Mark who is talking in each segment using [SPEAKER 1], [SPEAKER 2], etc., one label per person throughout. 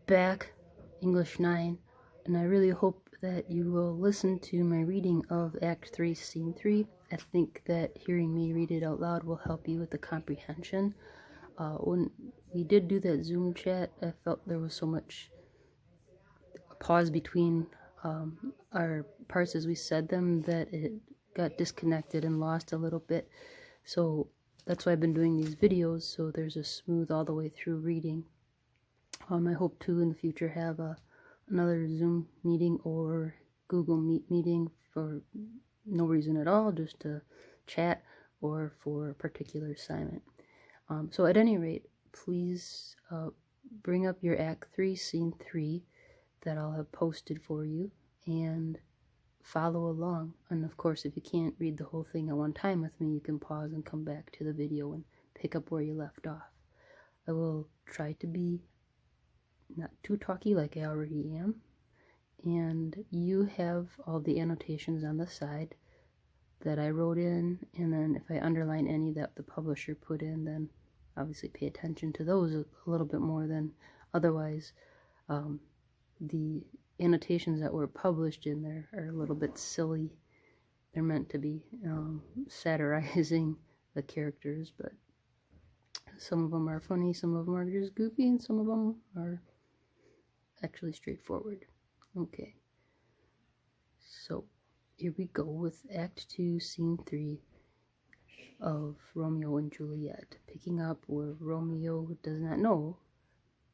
[SPEAKER 1] back, English 9, and I really hope that you will listen to my reading of Act 3, Scene 3. I think that hearing me read it out loud will help you with the comprehension. When we did do that Zoom chat, I felt there was so much pause between our parts as we said them that it got disconnected and lost a little bit. So that's why I've been doing these videos, so there's a smooth all the way through reading. I hope to in the future have another Zoom meeting or Google Meet meeting for no reason at all, just to chat or for a particular assignment. So at any rate, please bring up your Act 3, Scene 3 that I'll have posted for you and follow along. And of course, if you can't read the whole thing at one time with me, you can pause and come back to the video and pick up where you left off. I will try to be not too talky like I already am, and you have all the annotations on the side that I wrote in, and then if I underline any that the publisher put in, then obviously pay attention to those a little bit more than otherwise. The annotations that were published in there are a little bit silly. They're meant to be satirizing the characters, but some of them are funny, some of them are just goofy, and some of them are actually straightforward. Okay, so here we go with Act 2, Scene 3 of Romeo and Juliet, picking up where Romeo does not know,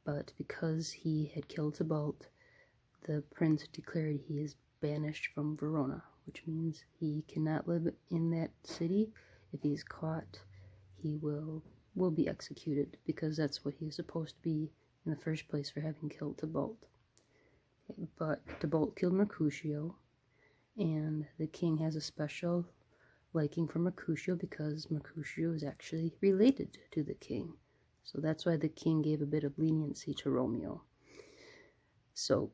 [SPEAKER 1] but because he had killed Tybalt, the prince declared he is banished from Verona, which means he cannot live in that city. If he's caught, he will be executed, because that's what he is supposed to be in the first place for having killed Tybalt. But Tybalt killed Mercutio, and the king has a special liking for Mercutio because Mercutio is actually related to the king. So that's why the king gave a bit of leniency to Romeo. So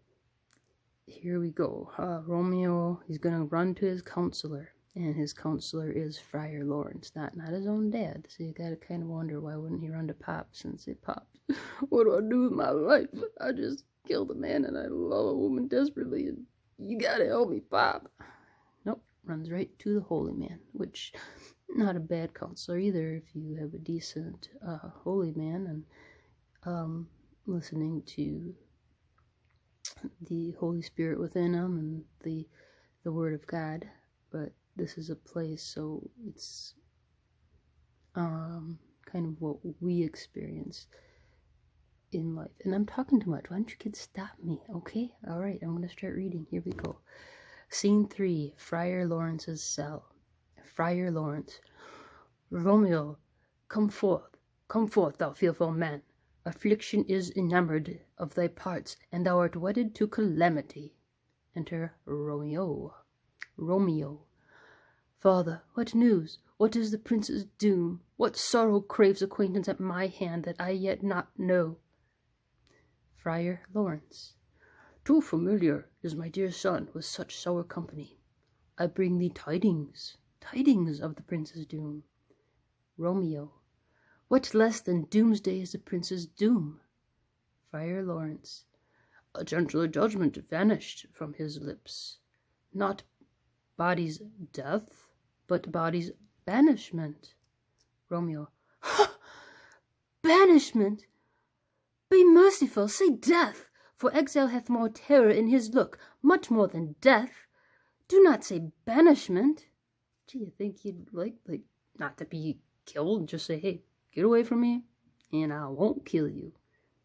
[SPEAKER 1] here we go. Romeo, he's going to run to his counselor, and his counselor is Friar Lawrence, not his own dad. So you got to kind of wonder, why wouldn't he run to Pops and say, Pops, what do I do with my life? I just killed a man and I love a woman desperately, and you got to help me, Pop. Nope, runs right to the holy man, which not a bad counselor either if you have a decent holy man and listening to the Holy Spirit within him and the Word of God. But this is a place, so it's kind of what we experience in life. And I'm talking too much. Why don't you kids stop me? Okay, all right, I'm going to start reading. Here we go. Scene 3, Friar Lawrence's cell. Friar Lawrence. Romeo, come forth, thou fearful man. Affliction is enamored of thy parts, and thou art wedded to calamity. Enter Romeo. Romeo. Father, what news? What is the prince's doom? What sorrow craves acquaintance at my hand that I yet not know? Friar Lawrence. Too familiar is my dear son with such sour company. I bring thee tidings of the prince's doom. Romeo. What less than doomsday is the prince's doom? Friar Lawrence. A gentler judgment vanished from his lips. Not body's death, but body's banishment. Romeo. Ha! Banishment! Be merciful, say death, for exile hath more terror in his look, much more than death. Do not say banishment. Do you think he'd like not to be killed? Just say, hey, get away from me, and I won't kill you.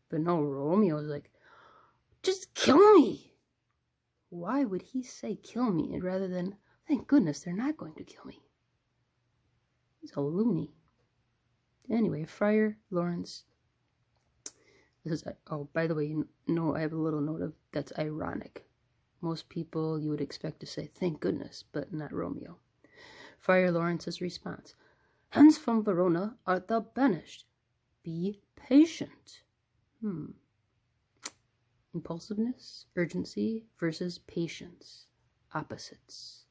[SPEAKER 1] But no, Romeo's like, just kill me. Why would he say kill me rather than, thank goodness they're not going to kill me? He's a loony. Anyway, Friar Lawrence. This is, oh, by the way, no, I have a little note of that's ironic. Most people you would expect to say thank goodness, but not Romeo. Friar Lawrence's response. Hence from Verona art thou banished. Be patient. Impulsiveness, urgency versus patience. Opposites.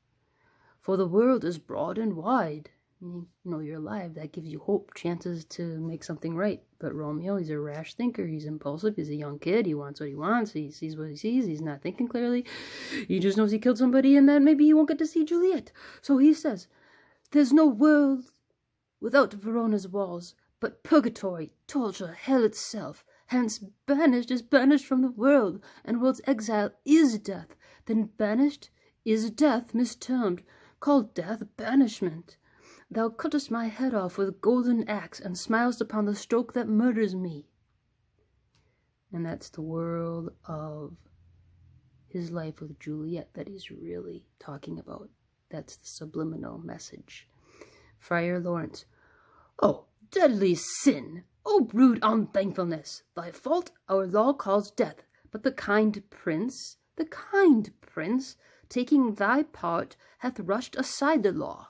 [SPEAKER 1] For the world is broad and wide, meaning, you're alive. That gives you hope, chances to make something right. But Romeo, he's a rash thinker. He's impulsive. He's a young kid. He wants what he wants. He sees what he sees. He's not thinking clearly. He just knows he killed somebody, and then maybe he won't get to see Juliet. So he says, there's no world without Verona's walls, but purgatory, torture, hell itself. Hence banished is banished from the world, and world's exile is death. Then banished is death mistermed, called death banishment. Thou cuttest my head off with golden axe, and smilest upon the stroke that murders me. And that's the world of his life with Juliet that he's really talking about. That's the subliminal message. Friar Lawrence. Oh, deadly sin! Oh, rude unthankfulness! Thy fault our law calls death, but the kind prince, taking thy part, hath rushed aside the law.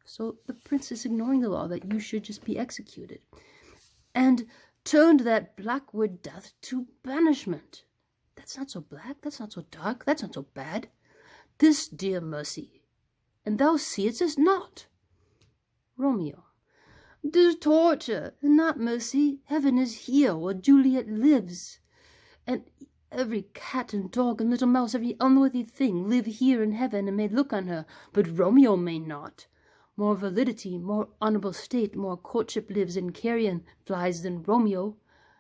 [SPEAKER 1] So the prince is ignoring the law that you should just be executed, and turned that black word death to banishment. That's not so black, that's not so dark, that's not so bad. This dear mercy, and thou seest it not. Romeo. 'Tis torture, and not mercy. Heaven is here where Juliet lives, and every cat and dog and little mouse, every unworthy thing, live here in heaven and may look on her, but Romeo may not. More validity, more honourable state, more courtship lives in carrion flies than Romeo.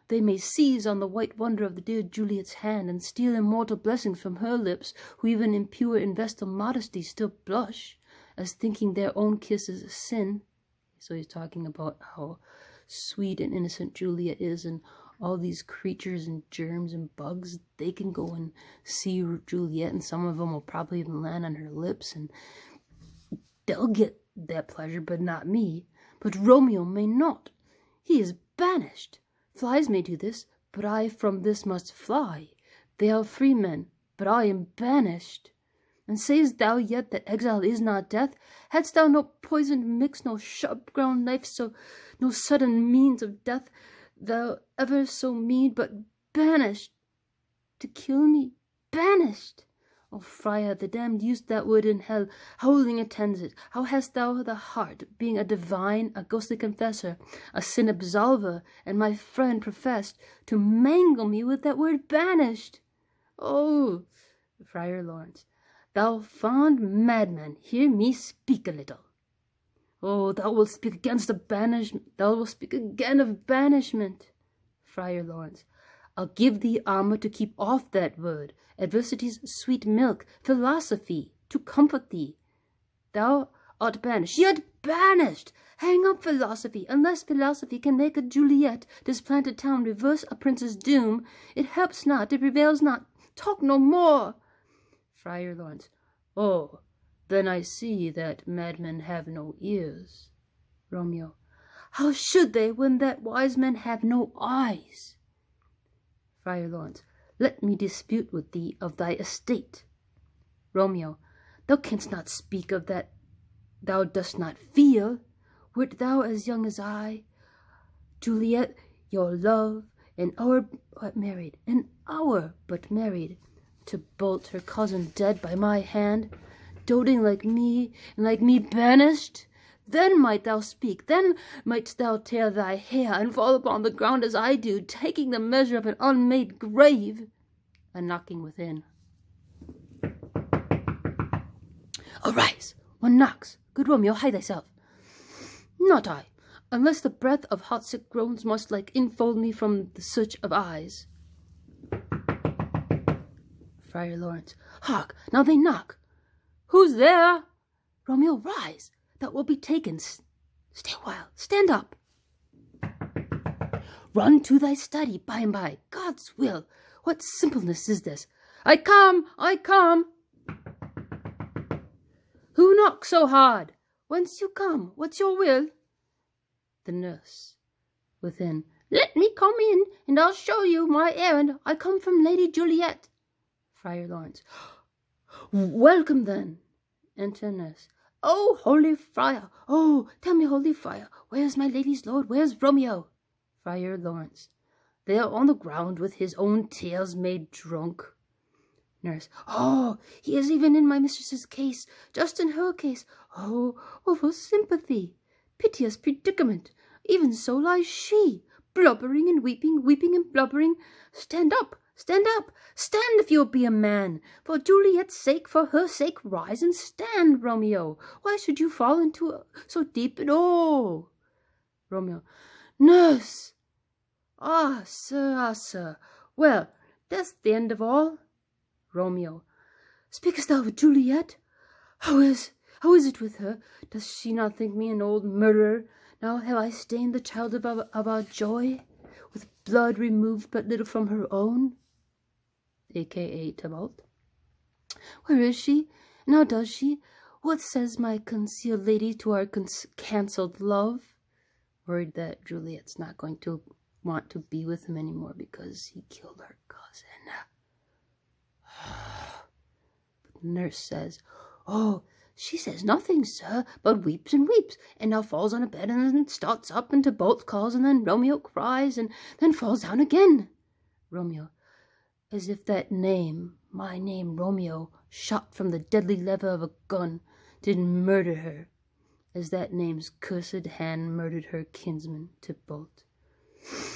[SPEAKER 1] They may seize on the white wonder of the dear Juliet's hand, and steal immortal blessings from her lips, who even in pure and vestal modesty still blush, as thinking their own kiss is a sin. So he's talking about how sweet and innocent Juliet is, and all these creatures and germs and bugs, they can go and see Juliet, and some of them will probably even land on her lips, and they'll get that pleasure, but not me. But Romeo may not. He is banished. Flies may do this, but I from this must fly. They are free men, but I am banished. And sayest thou yet that exile is not death? Hadst thou no poisoned mix, no sharp-ground knife, so no sudden means of death, thou ever so mean, but banished, to kill me, banished. O friar, the damned used that word in hell, howling attends it. How hast thou the heart, being a divine, a ghostly confessor, a sin absolver, and my friend professed, to mangle me with that word banished? Oh, Friar Lawrence, thou fond madman, hear me speak a little. Oh, thou wilt speak against the banishment, thou wilt speak again of banishment. Friar Lawrence, I'll give thee armor to keep off that word, adversity's sweet milk, philosophy, to comfort thee. Thou art banished, yet banished! Hang up philosophy, unless philosophy can make a Juliet, displant a town, reverse a prince's doom. It helps not, it prevails not. Talk no more. Friar Lawrence. Oh, then I see that madmen have no ears. Romeo. How should they, when that wise men have no eyes? Friar Lawrence. Let me dispute with thee of thy estate. Romeo. Thou canst not speak of that thou dost not feel. Wert thou as young as I, Juliet, your love, an hour but married, to bolt her cousin dead by my hand, doting like me, and like me banished, then might thou speak, then mightst thou tear thy hair, and fall upon the ground as I do, taking the measure of an unmade grave. A knocking within. Arise, one knocks. Good Romeo, hide thyself. Not I, unless the breath of hot sick groans must like infold me from the search of eyes. Friar Lawrence. Hark, now they knock. Who's there? Romeo, rise, thou wilt be taken. Stay a while, stand up. Run to thy study by and by. God's will, what simpleness is this? I come, I come. Who knocks so hard? Whence you come? What's your will? The nurse. Within. Let me come in, and I'll show you my errand. I come from Lady Juliet. Friar Lawrence. Welcome then. Enter nurse. Oh, holy friar! Oh, tell me, holy friar, where's my lady's lord? Where's Romeo? Friar Lawrence. There on the ground with his own tears made drunk. Nurse. Oh, he is even in my mistress's case, just in her case. Oh, for sympathy. piteous predicament! Even so lies she, blubbering and weeping, weeping and blubbering. Stand up, stand up, stand if you'll be a man. For Juliet's sake, for her sake, rise and stand, Romeo. Why should you fall into so deep an oh? Romeo, nurse! Ah, sir, well, that's the end of all. Romeo, speakest thou of Juliet? How is it with her? Does she not think me an old murderer? Now have I stained the child of our joy, with blood removed but little from her own? A.K.A. Tybalt. Where is she? Now does she? What says my concealed lady to our cancelled love? Worried that Juliet's not going to want to be with him anymore because he killed her cousin. But the nurse says, oh, she says nothing, sir, but weeps and weeps, and now falls on a bed and then starts up, and Tybalt calls, and then Romeo cries, and then falls down again. Romeo, as if that name, my name, Romeo, shot from the deadly lever of a gun, did murder her, as that name's cursed hand murdered her kinsman, Tybalt.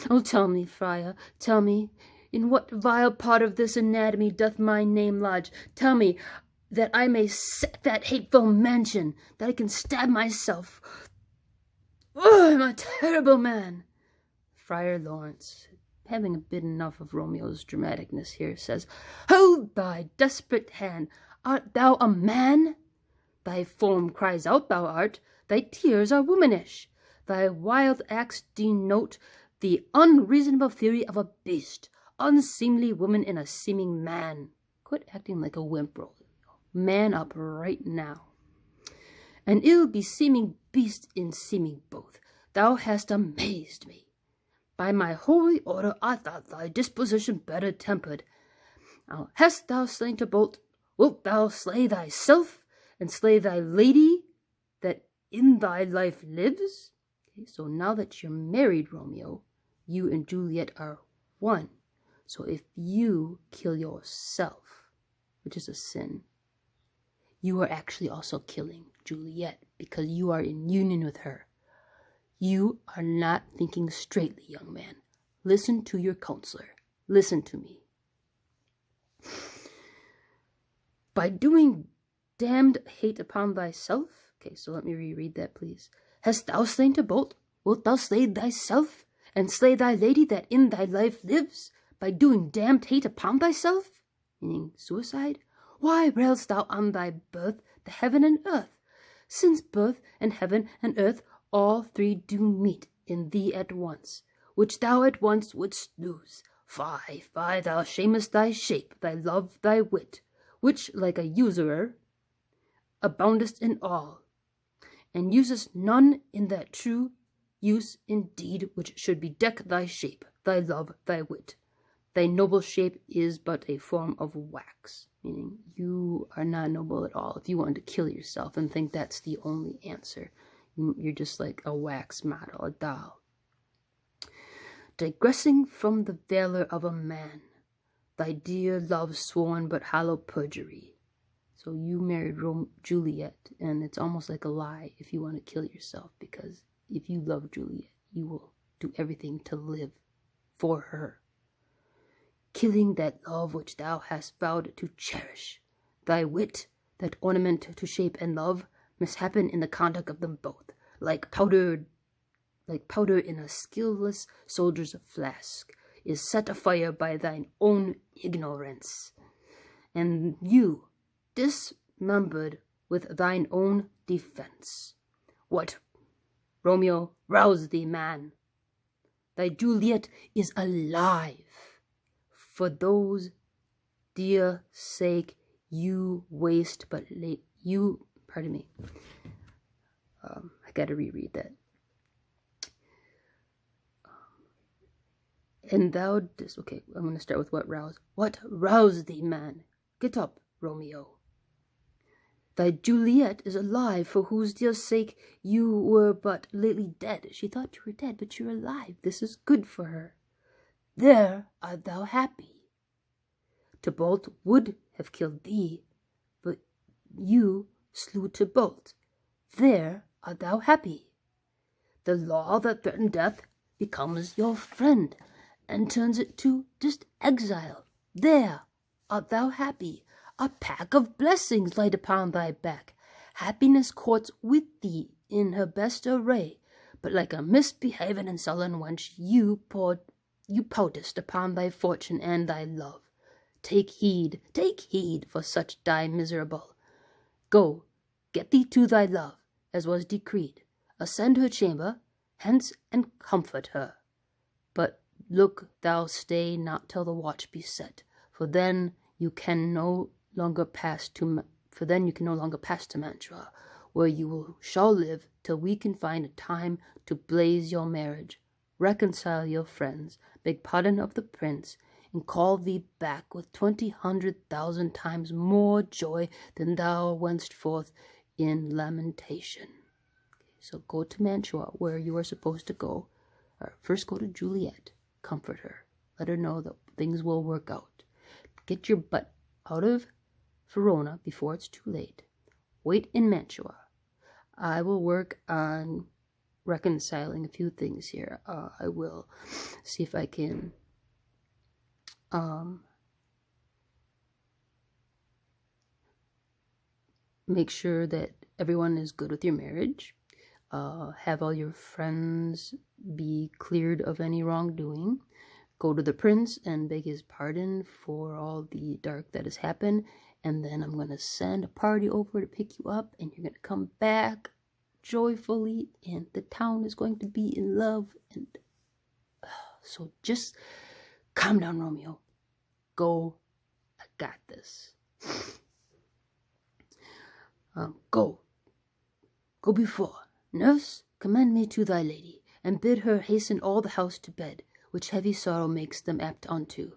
[SPEAKER 1] Oh, tell me, friar, tell me, in what vile part of this anatomy doth my name lodge? Tell me, that I may set that hateful mansion, that I can stab myself. Oh, I'm a terrible man. Friar Lawrence, having a bit enough of Romeo's dramaticness here, says, hold thy desperate hand. Art thou a man? Thy form cries out thou art, thy tears are womanish. Thy wild acts denote the unreasonable fury of a beast, unseemly woman in a seeming man. Quit acting like a wimp, Romeo. Man up right now. An ill-beseeming beast in seeming both, thou hast amazed me. By my holy order I thought thy disposition better tempered. Now hast thou slain Tybalt, wilt thou slay thyself, and slay thy lady that in thy life lives? Okay, so now that you're married, Romeo, you and Juliet are one. So if you kill yourself, which is a sin, you are actually also killing Juliet because you are in union with her. You are not thinking straightly, young man. Listen to your counselor. Listen to me. By doing damned hate upon thyself. Okay, so let me reread that, please. Hast thou slain Tybalt? Wilt thou slay thyself, and slay thy lady that in thy life lives, by doing damned hate upon thyself? Meaning suicide? Why railest thou on thy birth, the heaven and earth? Since birth and heaven and earth, all three do meet in thee at once, which thou at once wouldst lose. Fie, thou shamest thy shape, thy love, thy wit, which, like a usurer, aboundest in all, and usest none in that true use indeed which should bedeck thy shape, thy love, thy wit. Thy noble shape is but a form of wax, meaning you are not noble at all. If you want to kill yourself and think that's the only answer, you're just like a wax model, a doll. Digressing from the valor of a man, thy dear love sworn but hollow perjury. So you married Juliet, and it's almost like a lie if you want to kill yourself, because if you love Juliet, you will do everything to live for her. Killing that love which thou hast vowed to cherish. Thy wit, that ornament to shape and love, mishappen in the conduct of them both, like powder in a skilless soldier's flask, is set afire by thine own ignorance. And you, dismembered with thine own defense. What, Romeo, rouse thee, man. Thy Juliet is alive. For those dear sake you waste but late you, pardon me, I gotta reread that. And thou okay, I'm gonna start with what rouse. What rouse thee, man? Get up, Romeo. Thy Juliet is alive, for whose dear sake you were but lately dead. She thought you were dead, but you're alive. This is good for her. There art thou happy. Tybalt would have killed thee, but you slew Tybalt. There art thou happy. the law that threatened death becomes your friend, and turns it to just exile. There art thou happy. A pack of blessings light upon thy back. Happiness courts with thee in her best array, but like a misbehaving and sullen wench, you poutest upon thy fortune and thy love. Take heed, for such die miserable. Go, get thee to thy love, as was decreed. Ascend her chamber, hence, and comfort her. But look thou stay not till the watch be set, for then you can no longer pass to Mantua, where you shall live till we can find a time to blaze your marriage, reconcile your friends, beg pardon of the prince, and call thee back with 20,000 times more joy than thou wentst forth in lamentation. So go to Mantua, where you are supposed to go. First go to Juliet, comfort her, let her know that things will work out. Get your butt out of Verona before it's too late. Wait in Mantua. I will work on reconciling a few things here. I will see if I can make sure that everyone is good with your marriage. Have all your friends be cleared of any wrongdoing. Go to the prince and beg his pardon for all the dark that has happened. And then I'm going to send a party over to pick you up, and you're going to come back joyfully, and the town is going to be in love. And so just calm down, Romeo. Go. I got this. Go before. Nurse, commend me to thy lady, and bid her hasten all the house to bed, which heavy sorrow makes them apt unto.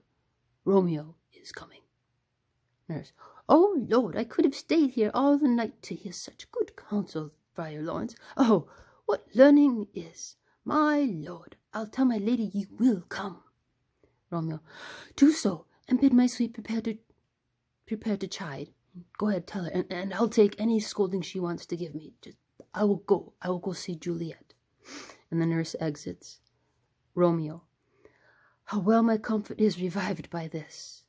[SPEAKER 1] Romeo is coming. Nurse. Oh, Lord, I could have stayed here all the night to hear such good counsel, Friar Lawrence. Oh, what learning is! My lord, I'll tell my lady ye will come. Romeo. Do so, and bid my sweet prepare to chide. Go ahead, tell her, and I'll take any scolding she wants to give me. I will go see Juliet. And the nurse exits. Romeo. How well my comfort is revived by this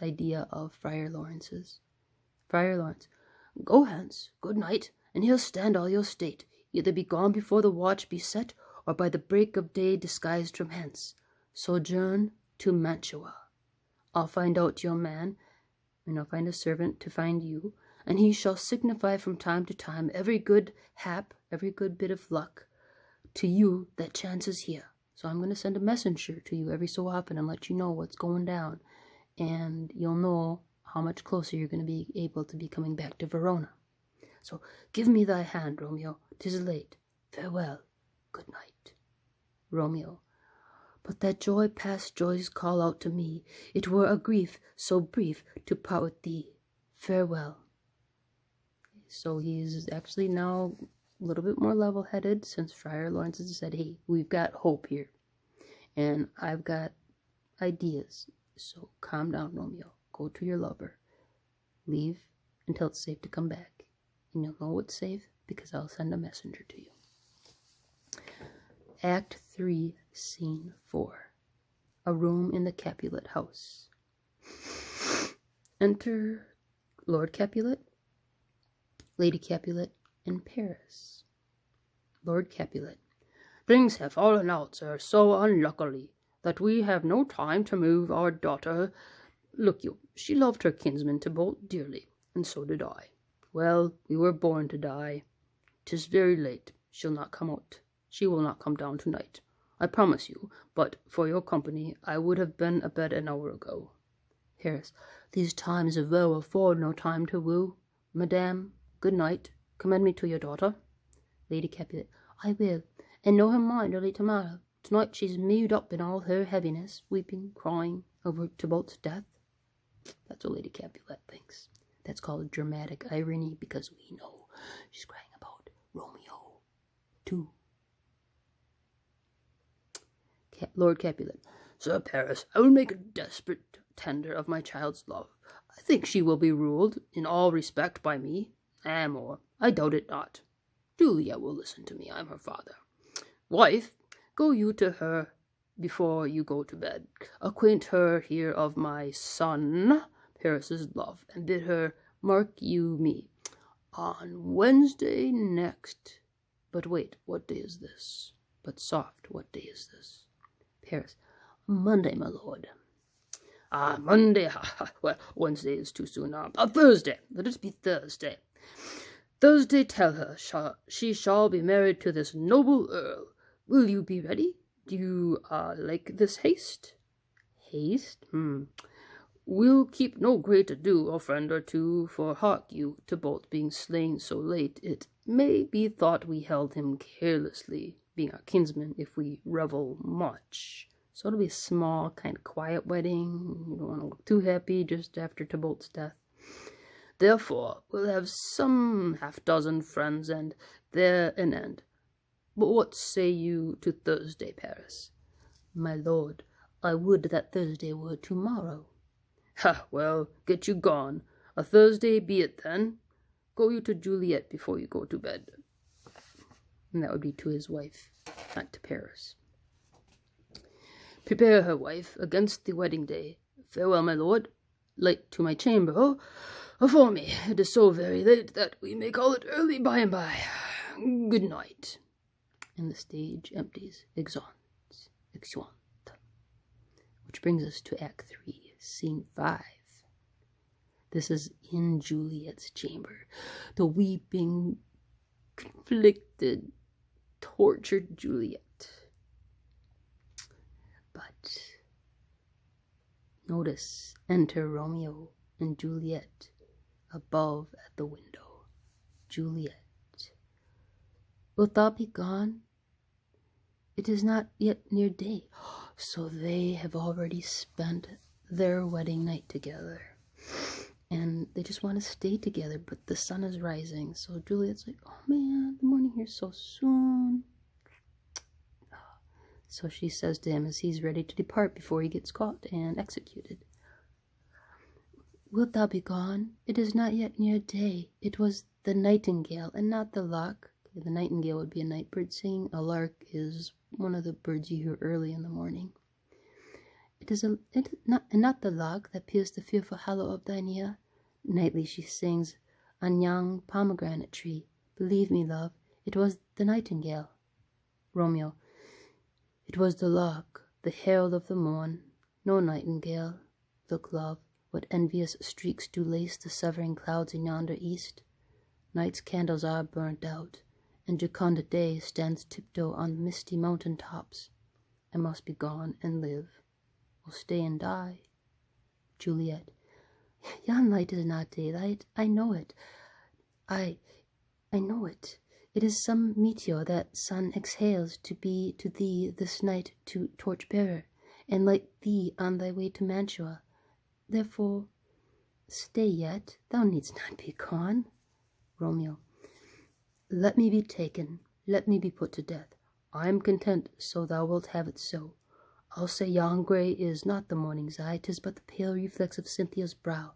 [SPEAKER 1] idea of Friar Lawrence's. Friar Lawrence. Go hence, good night, and he'll stand all your state. Either be gone before the watch be set, or by the break of day disguised from hence. Sojourn to Mantua. I'll find out your man, and I'll find a servant to find you, and he shall signify from time to time every good hap, every good bit of luck to you that chances here. So I'm going to send a messenger to you every so often and let you know what's going down, and you'll know how much closer you're going to be able to be coming back to Verona. So give me thy hand, Romeo. 'Tis late. Farewell. Good night. Romeo. But that joy past joys call out to me. It were a grief so brief to part with thee. Farewell. So he's actually now a little bit more level-headed, since Friar Lawrence has said, hey, we've got hope here, and I've got ideas. So calm down, Romeo. Go to your lover. Leave until it's safe to come back. And you'll know it's safe because I'll send a messenger to you. Act 3, Scene 4. A room in the Capulet house. Enter Lord Capulet, Lady Capulet, in Paris. Lord Capulet. Things have fallen out, sir, so unluckily, that we have no time to move our daughter. Look you, she loved her kinsman Tybalt dearly, and so did I. Well, we were born to die. 'Tis very late. She will not come down tonight, I promise you, but for your company I would have been abed an hour ago. Harris. These times of woe afford no time to woo. Madame, good night. Commend me to your daughter. Lady Capulet. I will, and know her mind early tomorrow. Tonight she's mewed up in all her heaviness, weeping, crying over Tybalt's death. That's what Lady Capulet thinks. That's called dramatic irony, because we know she's crying about Romeo too. Lord Capulet. Sir Paris, I will make a desperate tender of my child's love. I think she will be ruled in all respect by me. More, I doubt it not. Juliet will listen to me. I'm her father. Wife, go you to her before you go to bed. Acquaint her here of my son Paris's love, and bid her mark you me on Wednesday next. But wait, what day is this? But soft, what day is this? Paris, Monday, my lord. Ah, Monday. Well, Wednesday is too soon. Thursday. Let it be Thursday. Thursday, tell her she shall be married to this noble earl. Will you be ready? Do you like this haste? Haste? We'll keep no great ado, a friend or two, for hark you, Tybalt being slain so late, it may be thought we held him carelessly, being our kinsman, if we revel much. So it'll be a small, kind of quiet wedding. You don't want to look too happy just after Tybalt's death. Therefore, we'll have some half-dozen friends, and there an end. But what say you to Thursday, Paris? My lord, I would that Thursday were tomorrow. Ha, well, get you gone. A Thursday be it then. Go you to Juliet before you go to bed. And that would be to his wife, not to Paris. Prepare her, wife, against the wedding day. Farewell, my lord. Light to my chamber. Oh, afore me, it is so very late that we may call it early by and by. Good night. And the stage empties, exeunt. Which brings us to Act 3, Scene 5. This is in Juliet's chamber. The weeping, conflicted, tortured Juliet. But notice, enter Romeo and Juliet above at the window. Juliet, wilt thou be gone? It is not yet near day. So they have already spent their wedding night together. And they just want to stay together, but the sun is rising. So Juliet's like, oh man, the morning here's so soon. So she says to him as he's ready to depart before he gets caught and executed. Wilt thou be gone? It is not yet near day. It was the nightingale and not the lark. The nightingale would be a night bird singing. A lark is one of the birds you hear early in the morning. It is not the lark that pierced the fearful hollow of thine ear. Nightly she sings on young pomegranate tree. Believe me, love, it was the nightingale. Romeo, it was the lark, the herald of the morn. No nightingale. Look, love, what envious streaks do lace the severing clouds in yonder east. Night's candles are burnt out, and jocunda day stands tiptoe on the misty mountain tops. I must be gone and live, will stay and die. Juliet, yon light is not daylight. I know it. I know it. It is some meteor that sun exhales to be to thee this night to torch-bearer, and light thee on thy way to Mantua. Therefore, stay yet. Thou needst not be gone. Romeo, let me be taken. Let me be put to death. I am content, so thou wilt have it so. I'll say yon grey is not the morning's eye, 'tis but the pale reflex of Cynthia's brow,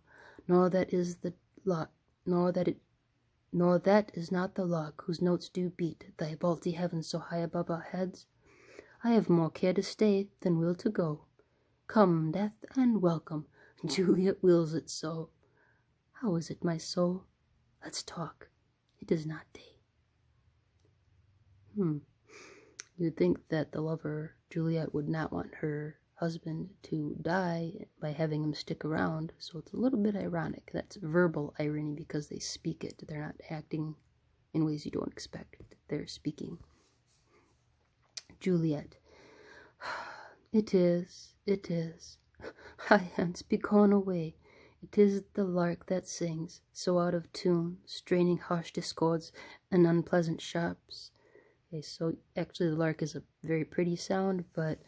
[SPEAKER 1] nor that is not the lark whose notes do beat thy vaulty heavens so high above our heads. I have more care to stay than will to go. Come, death, and welcome. Juliet wills it so. How is it, my soul? Let's talk. It is not day. You'd think that the lover, Juliet, would not want her husband to die by having him stick around, so it's a little bit ironic. That's verbal irony because they speak it. They're not acting in ways you don't expect. They're speaking. Juliet, it is. I hence be gone away. It is the lark that sings, so out of tune, straining harsh discords and unpleasant sharps. Okay, so actually the lark is a very pretty sound, but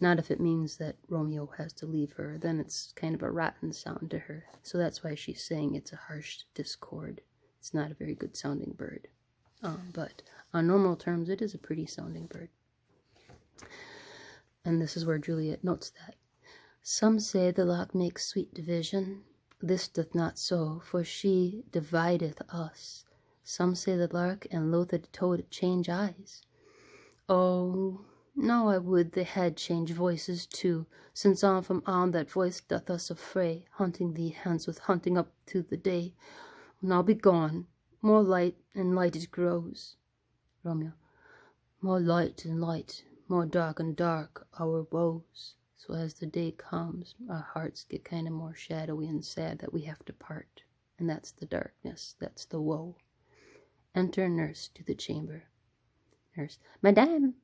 [SPEAKER 1] not if it means that Romeo has to leave her. Then it's kind of a rotten sound to her. So that's why she's saying it's a harsh discord. It's not a very good sounding bird. But on normal terms, it is a pretty sounding bird. And this is where Juliet notes that. Some say the lark makes sweet division. This doth not so, for she divideth us. Some say the lark and loathèd toad change eyes. Oh, now I would they had changed voices too, since on from on that voice doth us affray, hunting thee hence with hunting up to the day. Now be gone, more light and light it grows. Romeo. More light and light, more dark and dark our woes. So as the day comes, our hearts get kind of more shadowy and sad that we have to part. And that's the darkness, that's the woe. Enter nurse to the chamber. Nurse. Madame.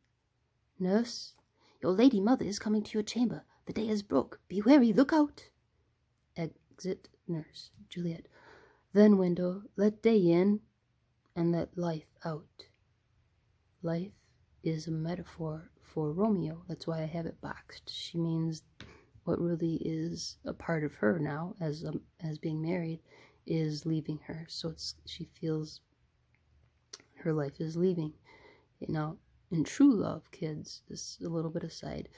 [SPEAKER 1] Nurse. Your lady mother is coming to your chamber. The day is broke. Be wary, look out. Exit nurse. Juliet. Then window, let day in, and let life out. Life is a metaphor for Romeo. That's why I have it boxed. She means what really is a part of her now, as being married, is leaving her. So she feels her life is leaving. Now, in true love, kids, this is a little bit aside.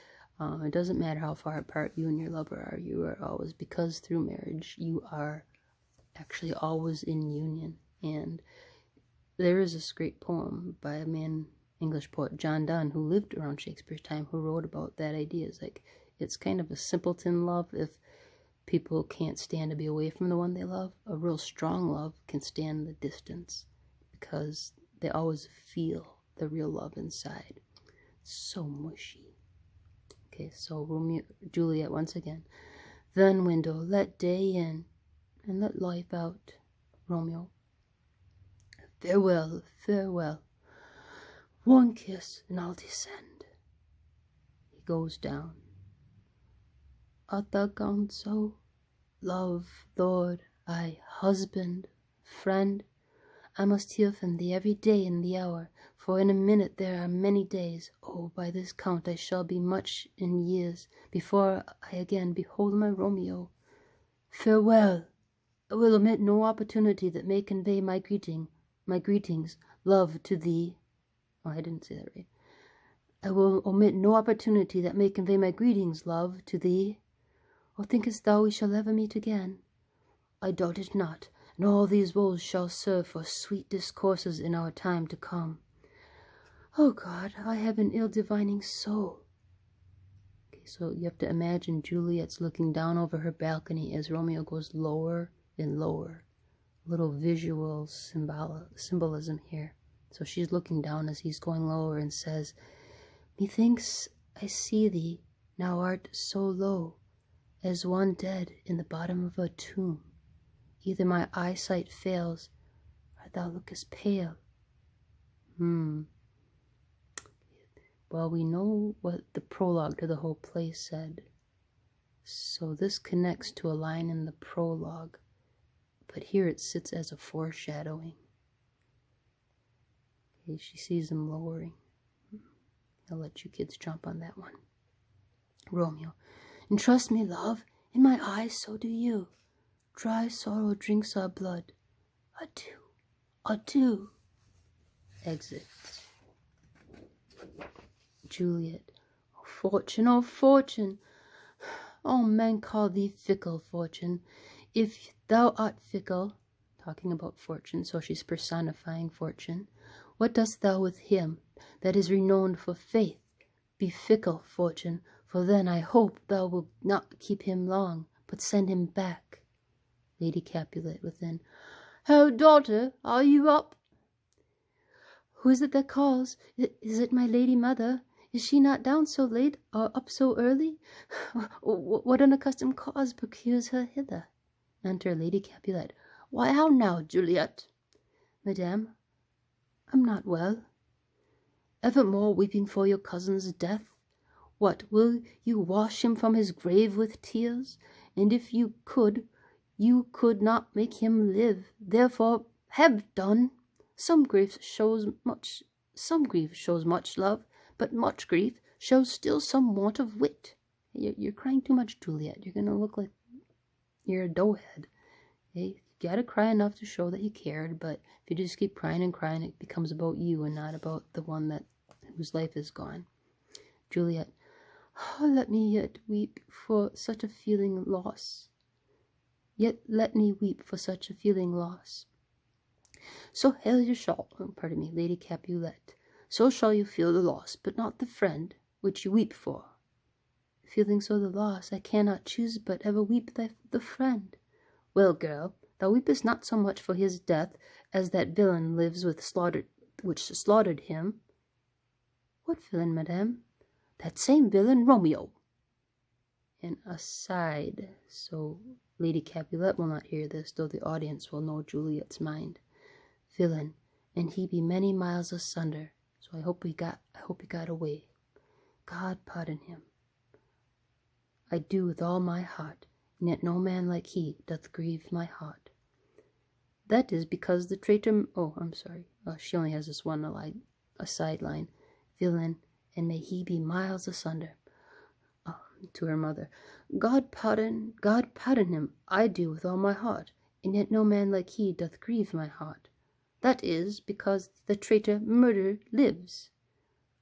[SPEAKER 1] It doesn't matter how far apart you and your lover are. You are always, because through marriage, you are actually always in union. And there is this great poem by a man, English poet John Donne, who lived around Shakespeare's time, who wrote about that idea. It's like, it's kind of a simpleton love if people can't stand to be away from the one they love. A real strong love can stand the distance because they always feel the real love inside. So mushy. Okay, so Romeo, Juliet once again. Then window, let day in, and let life out. Romeo. Farewell, farewell. One kiss, and I'll descend. He goes down. Art thou gone so? Love, Lord, I, husband, friend, I must hear from thee every day in the hour, for in a minute there are many days. Oh, by this count I shall be much in years, before I again behold my Romeo. Farewell! I will omit no opportunity that may convey my greetings, love, to thee. Oh, I didn't say that right. I will omit no opportunity that may convey my greetings, love, to thee. Or thinkest thou we shall ever meet again? I doubt it not, and all these woes shall serve for sweet discourses in our time to come. Oh God, I have an ill-divining soul. Okay, so you have to imagine Juliet's looking down over her balcony as Romeo goes lower and lower. A little visual symbolism here. So she's looking down as he's going lower and says, Methinks I see thee, now art so low, as one dead in the bottom of a tomb. Either my eyesight fails, or thou lookest pale. Well, we know what the prologue to the whole play said. So this connects to a line in the prologue, but here it sits as a foreshadowing. Okay, she sees him lowering. I'll let you kids jump on that one. Romeo. And trust me, love, in my eyes so do you. Dry sorrow drinks our blood. Adieu, adieu. Exit. Juliet. Oh, fortune, oh, fortune. All men call thee fickle, fortune. If thou art fickle, talking about fortune, so she's personifying fortune, what dost thou with him that is renowned for faith? Be fickle, fortune, for then I hope thou wilt not keep him long, but send him back. Lady Capulet within. Ho, daughter, are you up? Who is it that calls? Is it my lady mother? Is she not down so late, or up so early? What unaccustomed cause procures her hither? Enter Lady Capulet. Why, how now, Juliet? Madame, I'm not well. Evermore weeping for your cousin's death? What, will you wash him from his grave with tears? And if you could not make him live. Therefore, have done. Some grief shows much love, but much grief shows still some want of wit. You're crying too much, Juliet. You're going to look like you're a doughhead. Okay? You got to cry enough to show that you cared, but if you just keep crying and crying, it becomes about you and not about the one whose life is gone. Juliet. Oh, let me yet weep for such a feeling loss. Yet let me weep for such a feeling loss. So hail you shall, pardon me, Lady Capulet. So shall you feel the loss, but not the friend, which you weep for. Feeling so the loss, I cannot choose but ever weep the friend. Well, girl, thou weepest not so much for his death, as that villain lives which slaughtered him. What villain, madame? That same villain, Romeo. An aside, so Lady Capulet will not hear this, though the audience will know Juliet's mind. Villain, and he be many miles asunder, so I hope he got away. God pardon him. I do with all my heart, and yet no man like he doth grieve my heart. That is because the traitor, she only has this one a sideline. Villain, and may he be miles asunder. To her mother, God pardon him, I do with all my heart, and yet no man like he doth grieve my heart. That is because the traitor murder lives.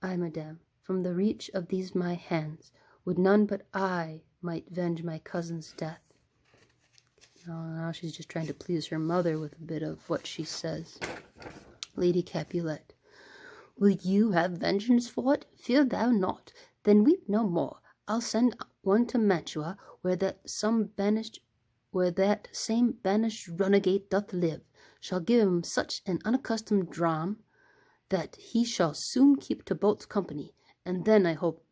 [SPEAKER 1] I, madame, from the reach of these my hands, would none but I might venge my cousin's death. Now she's just trying to please her mother with a bit of what she says. Lady Capulet. Will you have vengeance for it? Fear thou not. Then weep no more. I'll send one to Mantua, where that same banished runagate doth live, shall give him such an unaccustomed dram that he shall soon keep to Bolt's company, and then I hope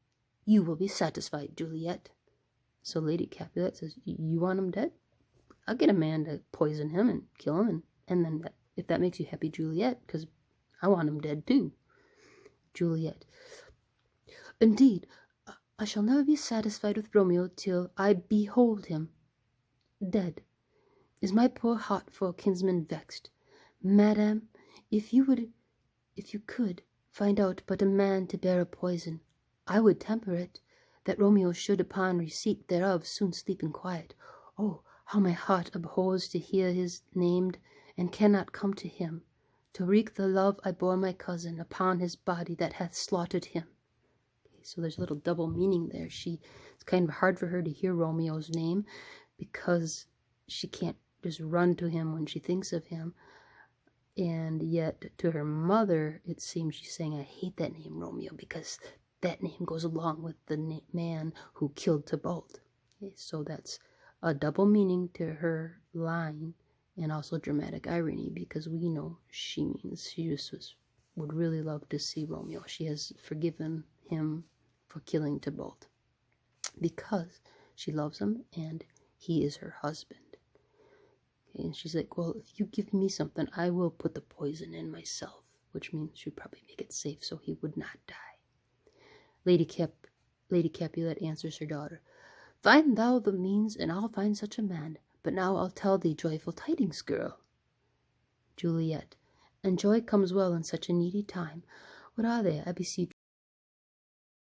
[SPEAKER 1] you will be satisfied, Juliet. So Lady Capulet says, you want him dead? I'll get a man to poison him and kill him, and then if that makes you happy, Juliet, because I want him dead too. Juliet. Indeed, I shall never be satisfied with Romeo till I behold him dead. Is my poor heart for a kinsman vexed? Madam, if you could find out but a man to bear a poison, I would temper it, that Romeo should upon receipt thereof soon sleep in quiet. Oh, how my heart abhors to hear his named, and cannot come to him, to wreak the love I bore my cousin upon his body that hath slaughtered him. Okay, so there's a little double meaning there. It's kind of hard for her to hear Romeo's name, because she can't just run to him when she thinks of him. And yet, to her mother, it seems she's saying, I hate that name, Romeo, because that name goes along with the man who killed Tybalt. Okay, so that's a double meaning to her line, and also dramatic irony, because we know she means she just would really love to see Romeo. She has forgiven him for killing Tybalt because she loves him and he is her husband. Okay, and she's like, well, if you give me something, I will put the poison in myself, which means she'd probably make it safe so he would not die. Lady Capulet answers her daughter, find thou the means, and I'll find such a man. But now I'll tell thee joyful tidings, girl. Juliet. And joy comes well in such a needy time. What are they, I beseech